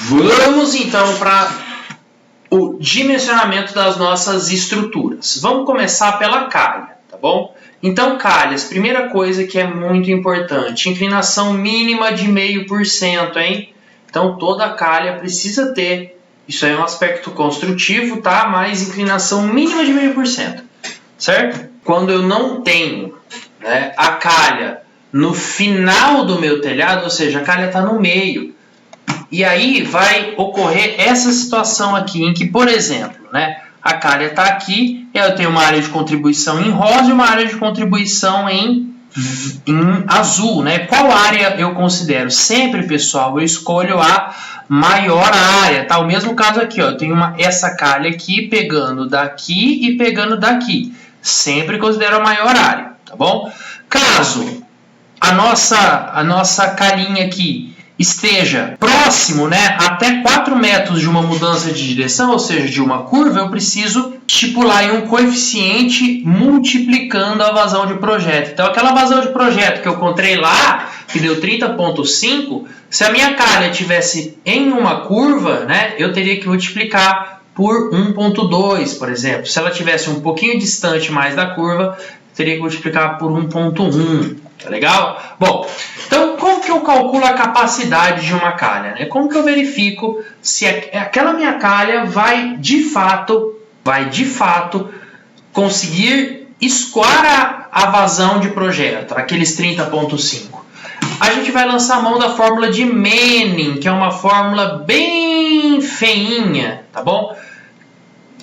Vamos então para o dimensionamento das nossas estruturas. Vamos começar pela calha, tá bom? Então, calhas, primeira coisa que é muito importante, inclinação mínima de 0,5%, hein? Então, toda calha precisa ter, isso aí é um aspecto construtivo, tá? Mas inclinação mínima de 0,5%, certo? Quando eu não tenho, né, a calha no final do meu telhado, ou seja, a calha está no meio, e aí vai ocorrer essa situação aqui, em que, por exemplo, né, a calha está aqui, eu tenho uma área de contribuição em rosa e uma área de contribuição em azul, né? Qual área eu considero? Sempre, pessoal, eu escolho a maior área, tá? O mesmo caso aqui, ó, eu tenho essa calha aqui pegando daqui e pegando daqui. Sempre considero a maior área, tá bom? Caso a nossa calhinha aqui esteja próximo, né, até 4 metros de uma mudança de direção, ou seja, de uma curva, eu preciso estipular aí um coeficiente multiplicando a vazão de projeto. Então, aquela vazão de projeto que eu encontrei lá, que deu 30,5, se a minha calha estivesse em uma curva, né, eu teria que multiplicar por 1,2, por exemplo. Se ela estivesse um pouquinho distante mais da curva, eu teria que multiplicar por 1,1. Tá legal? Bom, então como que eu calculo a capacidade de uma calha, né? Como que eu verifico se aquela minha calha vai de fato conseguir escoar a vazão de projeto, aqueles 30,5? A gente vai lançar a mão da fórmula de Manning, que é uma fórmula bem feinha, tá bom?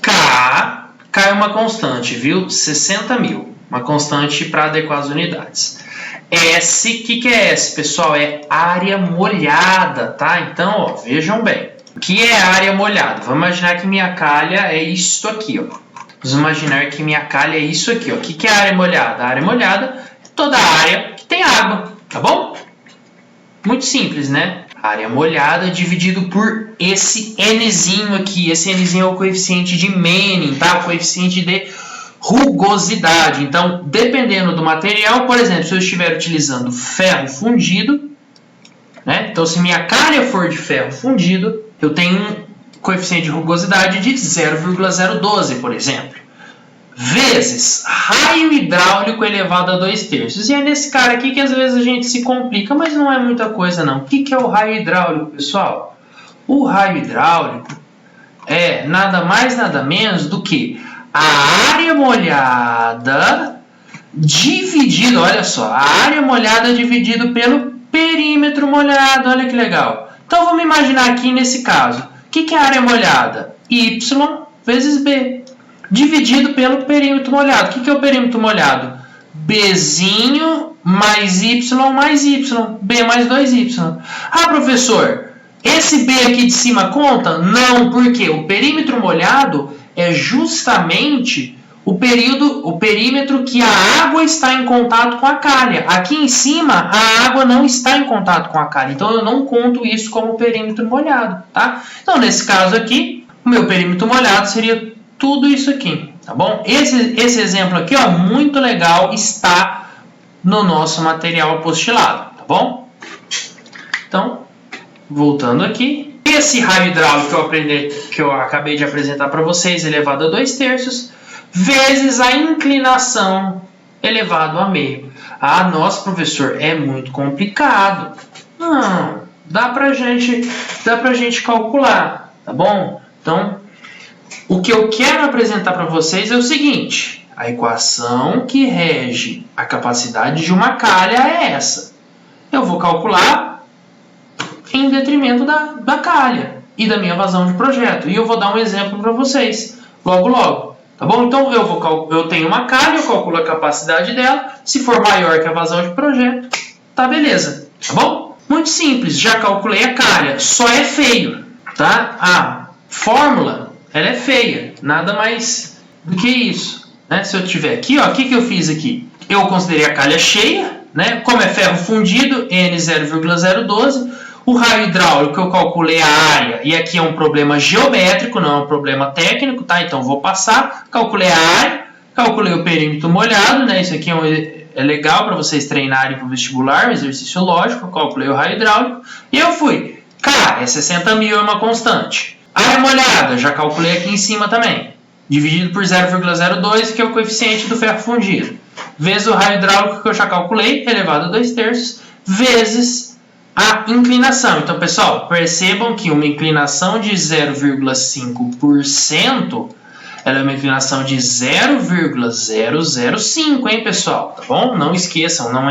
K é uma constante, viu? 60.000, uma constante para adequar as unidades. S, o que é S, pessoal? É área molhada, tá? Então, ó, vejam bem. O que é área molhada? Vamos imaginar que minha calha é isso aqui, ó. Vamos imaginar que minha calha é isso aqui, ó. O que é área molhada? A área molhada é toda a área que tem água, tá bom? Muito simples, né? Área molhada dividido por esse Nzinho aqui. Esse Nzinho é o coeficiente de Manning, tá? O coeficiente de rugosidade. Então, dependendo do material, por exemplo, se eu estiver utilizando ferro fundido, né? Então, se minha calha for de ferro fundido, eu tenho um coeficiente de rugosidade de 0,012, por exemplo. Vezes raio hidráulico elevado a 2/3. E é nesse cara aqui que às vezes a gente se complica, mas não é muita coisa não. O que é o raio hidráulico, pessoal? O raio hidráulico é nada mais, nada menos do que a área molhada dividido, olha só, a área molhada dividido pelo perímetro molhado, olha que legal. Então vamos imaginar aqui nesse caso, o que é a área molhada? Y vezes B, dividido pelo perímetro molhado. O que é o perímetro molhado? Bzinho mais Y, B mais 2Y. Ah, professor, esse B aqui de cima conta? Não, porque o perímetro molhado é justamente o perímetro que a água está em contato com a calha. Aqui em cima, a água não está em contato com a calha. Então, eu não conto isso como perímetro molhado, tá? Então, nesse caso aqui, o meu perímetro molhado seria tudo isso aqui, tá bom? Esse exemplo aqui, ó, muito legal, está no nosso material apostilado, tá bom? Então, voltando aqui. Esse raio hidráulico que eu acabei de apresentar para vocês, elevado a 2/3, vezes a inclinação elevado a meio. Ah, nossa, professor, é muito complicado. Não, dá pra gente calcular, tá bom? Então, o que eu quero apresentar para vocês é o seguinte: a equação que rege a capacidade de uma calha é essa. Eu vou calcular em detrimento da calha e da minha vazão de projeto. E eu vou dar um exemplo para vocês logo. Tá bom? Então, eu tenho uma calha, eu calculo a capacidade dela. Se for maior que a vazão de projeto, tá beleza. Tá bom? Muito simples, já calculei a calha. Só é feio, tá? A fórmula, ela é feia. Nada mais do que isso, né? Se eu tiver aqui, ó, o que eu fiz aqui? Eu considerei a calha cheia, né? Como é ferro fundido, N 0,012. O raio hidráulico eu calculei a área, e aqui é um problema geométrico, não é um problema técnico, tá? Então vou passar, calculei a área, calculei o perímetro molhado, né? Isso aqui é legal para vocês treinarem para o vestibular, um exercício lógico, eu calculei o raio hidráulico, e eu fui K é 60.000, é uma constante. Área molhada, já calculei aqui em cima também. Dividido por 0,02, que é o coeficiente do ferro fundido. Vezes o raio hidráulico, que eu já calculei, elevado a 2/3, vezes a inclinação. Então, pessoal, percebam que uma inclinação de 0,5%, ela é uma inclinação de 0,005, hein, pessoal? Tá bom? Não esqueçam, não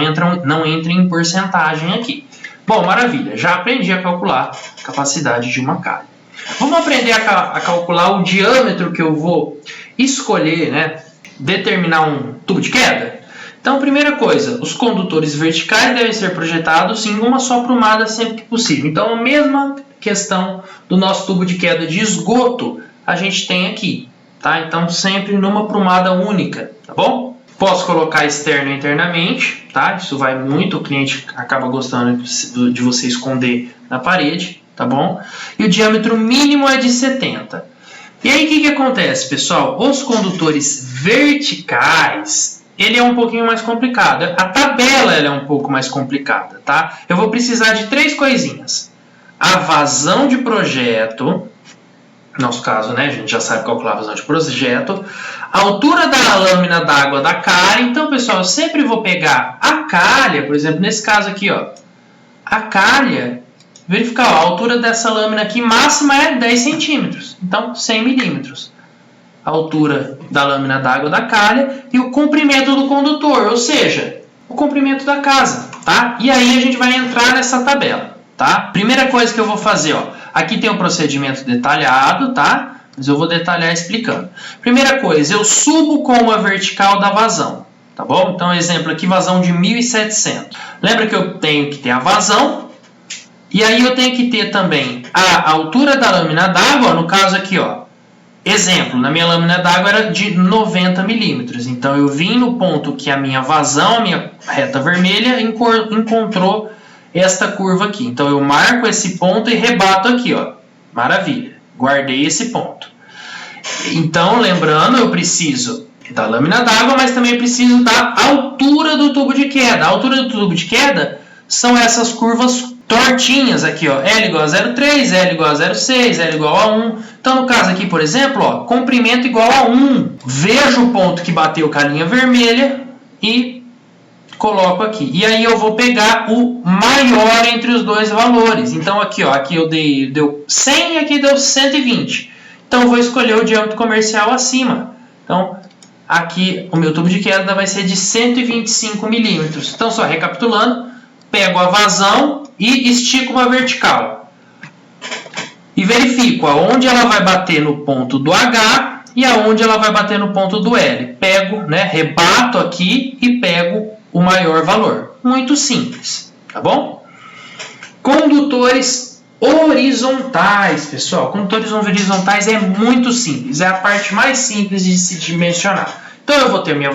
entrem em porcentagem aqui. Bom, maravilha, já aprendi a calcular a capacidade de uma calha. Vamos aprender a calcular o diâmetro que eu vou escolher, né? Determinar um tubo de queda. Então, primeira coisa, os condutores verticais devem ser projetados em uma só prumada sempre que possível. Então, a mesma questão do nosso tubo de queda de esgoto a gente tem aqui, tá? Então, sempre numa prumada única, tá bom? Posso colocar externo e internamente, tá? Isso vai muito, o cliente acaba gostando de você esconder na parede, tá bom? E o diâmetro mínimo é de 70. E aí, o que acontece, pessoal? Os condutores verticais, ele é um pouquinho mais complicado. A tabela ela é um pouco mais complicada, tá? Eu vou precisar de 3 coisinhas. A vazão de projeto, no nosso caso, né? A gente já sabe calcular a vazão de projeto. A altura da lâmina d'água da calha. Então, pessoal, eu sempre vou pegar a calha, por exemplo, nesse caso aqui, ó. A calha, verificar, ó, a altura dessa lâmina aqui máxima é 10 centímetros. Então, 100 milímetros. A altura da lâmina d'água da calha e o comprimento do condutor, ou seja, o comprimento da casa, tá? E aí a gente vai entrar nessa tabela, tá? Primeira coisa que eu vou fazer, ó, aqui tem um procedimento detalhado, tá? Mas eu vou detalhar explicando. Primeira coisa, eu subo com uma vertical da vazão, tá bom? Então, exemplo aqui, vazão de 1.700. Lembra que eu tenho que ter a vazão e aí eu tenho que ter também a altura da lâmina d'água, no caso aqui, ó. Exemplo, na minha lâmina d'água era de 90 milímetros. Então, eu vim no ponto que a minha vazão, a minha reta vermelha, encontrou esta curva aqui. Então, eu marco esse ponto e rebato aqui, ó. Maravilha. Guardei esse ponto. Então, lembrando, eu preciso da lâmina d'água, mas também preciso da altura do tubo de queda. A altura do tubo de queda são essas curvas tortinhas aqui, ó, L igual a 0,3, L igual a 0,6, L igual a 1. Então, no caso aqui, por exemplo, ó, comprimento igual a 1. Vejo o ponto que bateu com a linha vermelha e coloco aqui. E aí eu vou pegar o maior entre os dois valores. Então, aqui, ó, aqui deu 100 e aqui deu 120. Então, eu vou escolher o diâmetro comercial acima. Então, aqui o meu tubo de queda vai ser de 125 milímetros. Então, só recapitulando, pego a vazão e estico uma vertical. E verifico aonde ela vai bater no ponto do H e aonde ela vai bater no ponto do L. Pego, né, rebato aqui e pego o maior valor. Muito simples, tá bom? Condutores horizontais, pessoal. Condutores horizontais é muito simples. É a parte mais simples de se dimensionar. Então, eu vou ter minha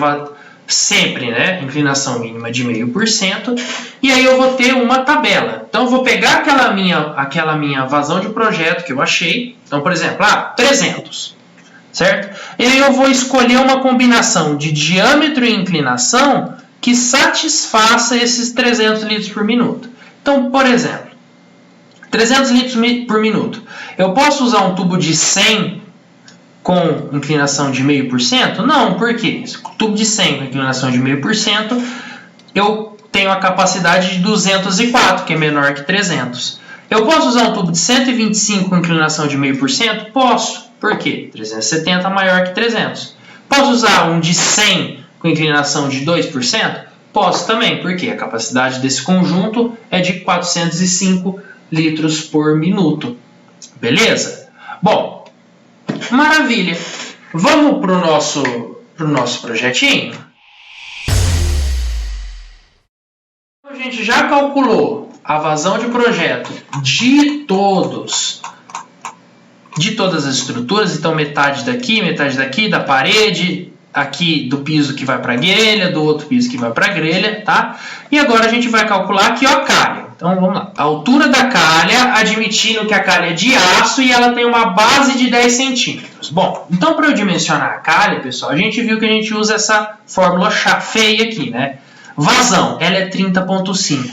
sempre, né, inclinação mínima de 0,5%, e aí eu vou ter uma tabela. Então, eu vou pegar aquela minha vazão de projeto que eu achei. Então, por exemplo, 300, certo? E aí eu vou escolher uma combinação de diâmetro e inclinação que satisfaça esses 300 litros por minuto. Então, por exemplo, 300 litros por minuto. Eu posso usar um tubo de 100 com inclinação de 0,5%? Não, por quê? Tubo de 100 com inclinação de 0,5%, eu tenho a capacidade de 204, que é menor que 300. Eu posso usar um tubo de 125 com inclinação de 0,5%? Posso. Por quê? 370 é maior que 300. Posso usar um de 100 com inclinação de 2%? Posso também, porque a capacidade desse conjunto é de 405 litros por minuto. Beleza? Bom, maravilha. Vamos para o nosso projetinho? A gente já calculou a vazão de projeto de todas as estruturas. Então, metade daqui, da parede, aqui do piso que vai para a grelha, do outro piso que vai para a grelha, tá? E agora a gente vai calcular aqui, ó, a calha. Então, vamos lá. A altura da calha, admitindo que a calha é de aço e ela tem uma base de 10 centímetros. Bom, então para eu dimensionar a calha, pessoal, a gente viu que a gente usa essa fórmula feia aqui, né? Vazão, ela é 30,5.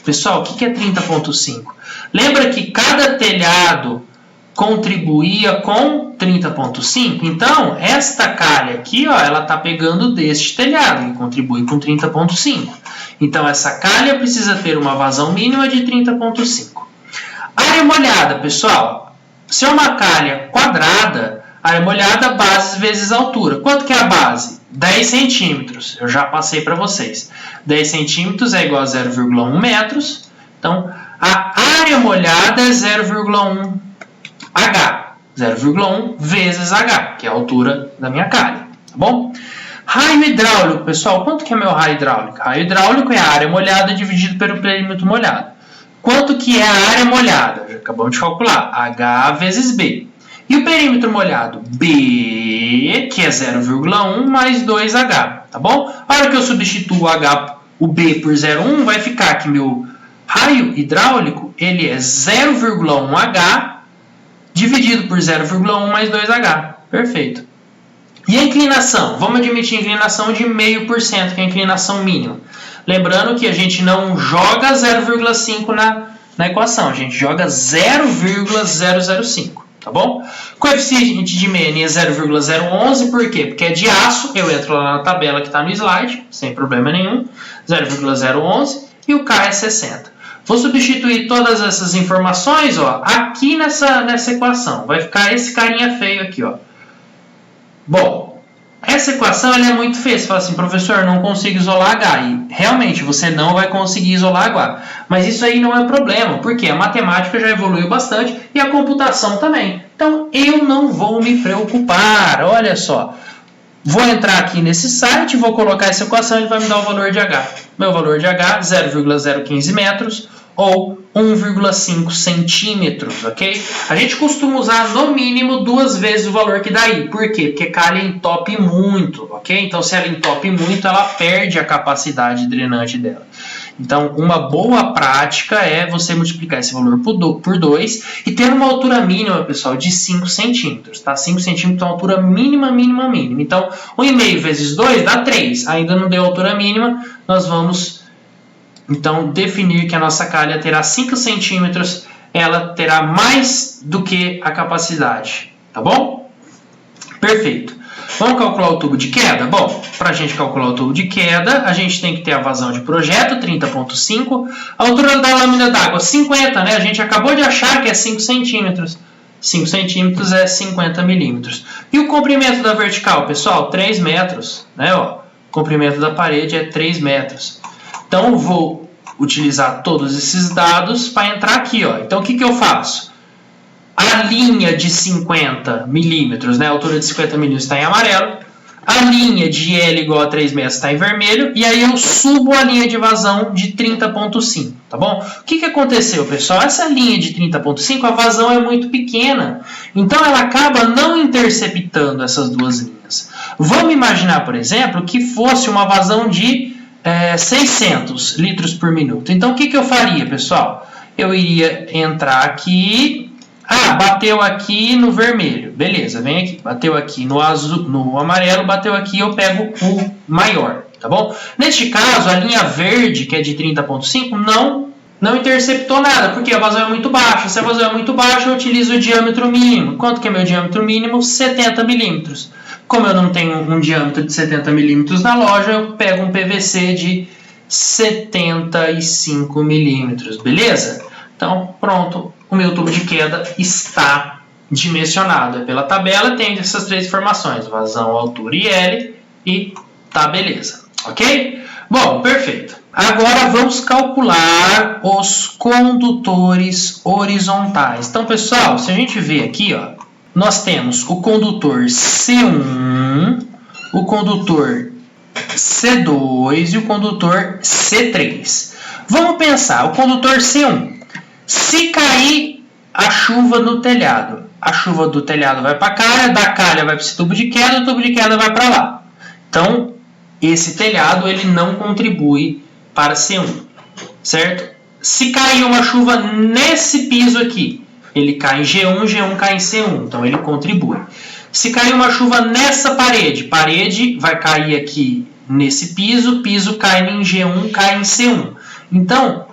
Pessoal, o que é 30,5? Lembra que cada telhado contribuía com 30,5? Então, esta calha aqui, ó, ela está pegando deste telhado, que contribui com 30,5. Então, essa calha precisa ter uma vazão mínima de 30,5. Área molhada, pessoal. Se é uma calha quadrada, área molhada, base vezes altura. Quanto que é a base? 10 centímetros. Eu já passei para vocês. 10 centímetros é igual a 0,1 metros. Então, a área molhada é 0,1 H. 0,1 vezes H, que é a altura da minha calha. Tá bom? Raio hidráulico, pessoal. Quanto que é meu raio hidráulico? Raio hidráulico é a área molhada dividido pelo perímetro molhado. Quanto que é a área molhada? Já acabamos de calcular. H vezes B. E o perímetro molhado? B, que é 0,1 mais 2H. Tá bom? A hora que eu substituo o B por 0,1, vai ficar que meu raio hidráulico ele é 0,1H dividido por 0,1 mais 2H. Perfeito. E a inclinação? Vamos admitir a inclinação de 0,5%, que é a inclinação mínima. Lembrando que a gente não joga 0,5 na equação, a gente joga 0,005, tá bom? Coeficiente de Manning é 0,011, por quê? Porque é de aço, eu entro lá na tabela que está no slide, sem problema nenhum, 0,011, e o K é 60. Vou substituir todas essas informações, ó, aqui nessa equação. Vai ficar esse carinha feio aqui, ó. Bom, essa equação ela é muito feia. Você fala assim, professor, não consigo isolar H. E realmente você não vai conseguir isolar H. Mas isso aí não é problema, porque a matemática já evoluiu bastante e a computação também. Então eu não vou me preocupar. Olha só. Vou entrar aqui nesse site, vou colocar essa equação e ele vai me dar o valor de H. Meu valor de H, 0,015 metros ou 1,5 centímetros, ok? A gente costuma usar no mínimo 2 vezes o valor que dá aí. Por quê? Porque calha entope muito, ok? Então, se ela entope muito, ela perde a capacidade drenante dela. Então, uma boa prática é você multiplicar esse valor por 2 e ter uma altura mínima, pessoal, de 5 centímetros, tá? 5 centímetros é uma altura mínima. Então, 1,5 vezes 2 dá 3. Ainda não deu altura mínima, nós vamos, então, definir que a nossa calha terá 5 centímetros, ela terá mais do que a capacidade, tá bom? Perfeito. Vamos calcular o tubo de queda? Bom, para a gente calcular o tubo de queda, a gente tem que ter a vazão de projeto, 30,5. A altura da lâmina d'água, 50, né? A gente acabou de achar que é 5 centímetros. 5 centímetros é 50 milímetros. E o comprimento da vertical, pessoal? 3 metros, né? Ó, o comprimento da parede é 3 metros. Então, eu vou utilizar todos esses dados para entrar aqui, ó. Então, o que eu faço? A linha de 50 milímetros, né, a altura de 50 milímetros está em amarelo. A linha de L igual a 3 metros está em vermelho. E aí eu subo a linha de vazão de 30,5, tá bom? O que aconteceu, pessoal? Essa linha de 30,5, a vazão é muito pequena. Então, ela acaba não interceptando essas duas linhas. Vamos imaginar, por exemplo, que fosse uma vazão de 600 litros por minuto. Então, o que eu faria, pessoal? Eu iria entrar aqui... bateu aqui no vermelho. Beleza, vem aqui. Bateu aqui no azul, no amarelo, bateu aqui, eu pego o maior, tá bom? Neste caso, a linha verde, que é de 30,5, não interceptou nada, porque a vazão é muito baixa. Se a vazão é muito baixa, eu utilizo o diâmetro mínimo. Quanto que é meu diâmetro mínimo? 70 milímetros. Como eu não tenho um diâmetro de 70 milímetros na loja, eu pego um PVC de 75 milímetros, beleza? Então, pronto. O meu tubo de queda está dimensionado. É pela tabela, tem essas 3 informações: vazão, altura e L, e tá beleza, ok? Bom, perfeito. Agora vamos calcular os condutores horizontais. Então, pessoal, se a gente ver aqui, ó, nós temos o condutor C1, o condutor C2 e o condutor C3. Vamos pensar, o condutor C1. Se cair a chuva no telhado, a chuva do telhado vai para a calha, da calha vai para esse tubo de queda, o tubo de queda vai para lá. Então, esse telhado ele não contribui para C1, certo? Se cair uma chuva nesse piso aqui, ele cai em G1, G1 cai em C1, então ele contribui. Se cair uma chuva nessa parede, parede vai cair aqui nesse piso, piso cai em G1, cai em C1. Então,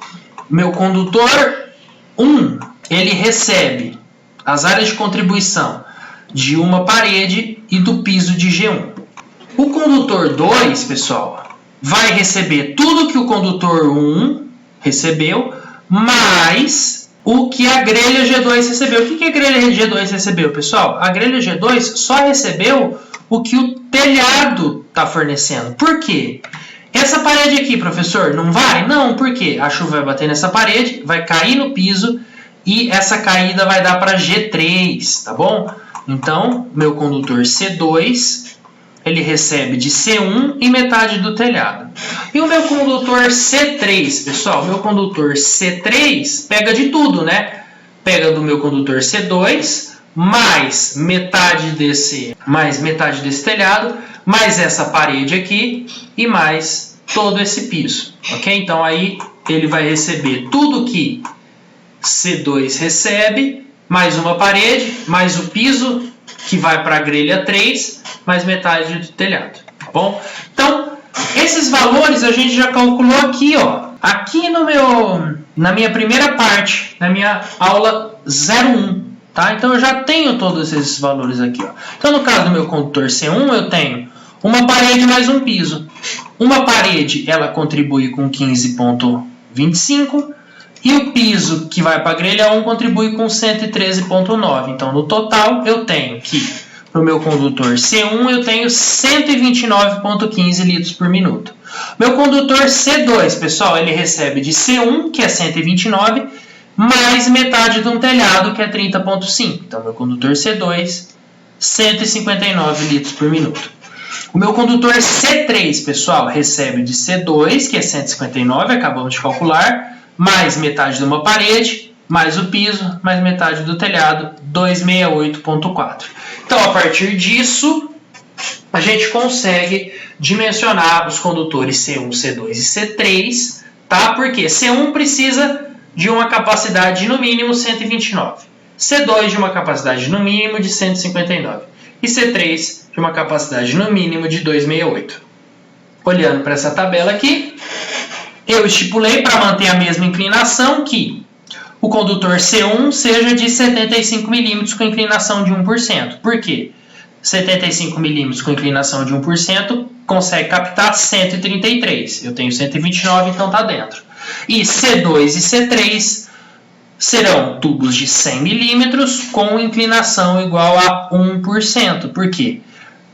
meu condutor 1, ele recebe as áreas de contribuição de uma parede e do piso de G1. O condutor 2, pessoal, vai receber tudo que o condutor 1 recebeu, mais o que a grelha G2 recebeu. O que a grelha G2 recebeu, pessoal? A grelha G2 só recebeu o que o telhado está fornecendo. Por quê? Essa parede aqui, professor, não vai? Não, por quê? A chuva vai bater nessa parede, vai cair no piso e essa caída vai dar para G3, tá bom? Então, meu condutor C2, ele recebe de C1 e metade do telhado. E o meu condutor C3, pessoal, meu condutor C3 pega de tudo, né? Pega do meu condutor C2, mais metade desse telhado, mais essa parede aqui e mais todo esse piso, ok? Então aí ele vai receber tudo que C2 recebe, mais uma parede, mais o piso que vai para a grelha 3, mais metade do telhado, tá bom? Então, esses valores a gente já calculou aqui, ó. Aqui na minha primeira parte, na minha aula 01, tá? Então eu já tenho todos esses valores aqui, ó. Então no caso do meu condutor C1, eu tenho uma parede mais um piso. Uma parede, ela contribui com 15,25 e o piso que vai para a grelha 1 contribui com 113,9. Então no total eu tenho que para o meu condutor C1 eu tenho 129,15 litros por minuto. Meu condutor C2, pessoal, ele recebe de C1, que é 129, mais metade de um telhado, que é 30,5. Então meu condutor C2, 159 litros por minuto. O meu condutor C3, pessoal, recebe de C2, que é 159, acabamos de calcular, mais metade de uma parede, mais o piso, mais metade do telhado, 268,4. Então, a partir disso, a gente consegue dimensionar os condutores C1, C2 e C3, tá? Porque C1 precisa de uma capacidade de no mínimo 129, C2 de uma capacidade no mínimo de 159 e C3 de uma capacidade no mínimo de 268. Olhando para essa tabela aqui, eu estipulei para manter a mesma inclinação que o condutor C1 seja de 75 mm com inclinação de 1%. Por quê? 75 mm com inclinação de 1% consegue captar 133. Eu tenho 129, então está dentro. E C2 e C3 serão tubos de 100 mm com inclinação igual a 1%. Por quê?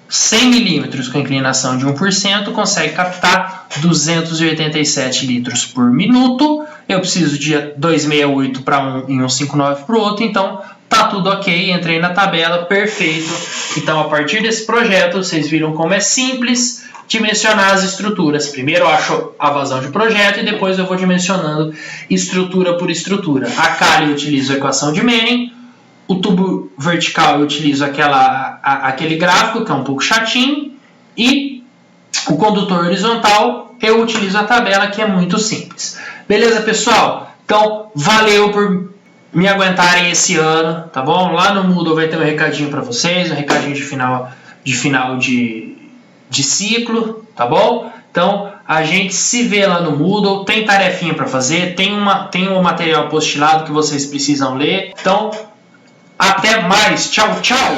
100 mm com inclinação de 1% consegue captar 287 litros por minuto. Eu preciso de 268 para um e 159 para o outro, então tá tudo ok. Entrei na tabela, perfeito. Então, a partir desse projeto, vocês viram como é simples dimensionar as estruturas. Primeiro eu acho a vazão de projeto e depois eu vou dimensionando estrutura por estrutura. A calha eu utilizo a equação de Manning. O tubo vertical eu utilizo aquele gráfico, que é um pouco chatinho. E o condutor horizontal eu utilizo a tabela, que é muito simples. Beleza, pessoal? Então, valeu por me aguentarem esse ano, tá bom? Lá no Moodle vai ter um recadinho para vocês, um recadinho de final de ciclo, tá bom? Então, a gente se vê lá no Moodle, tem tarefinha para fazer, tem um material apostilado que vocês precisam ler. Então, até mais. Tchau, tchau!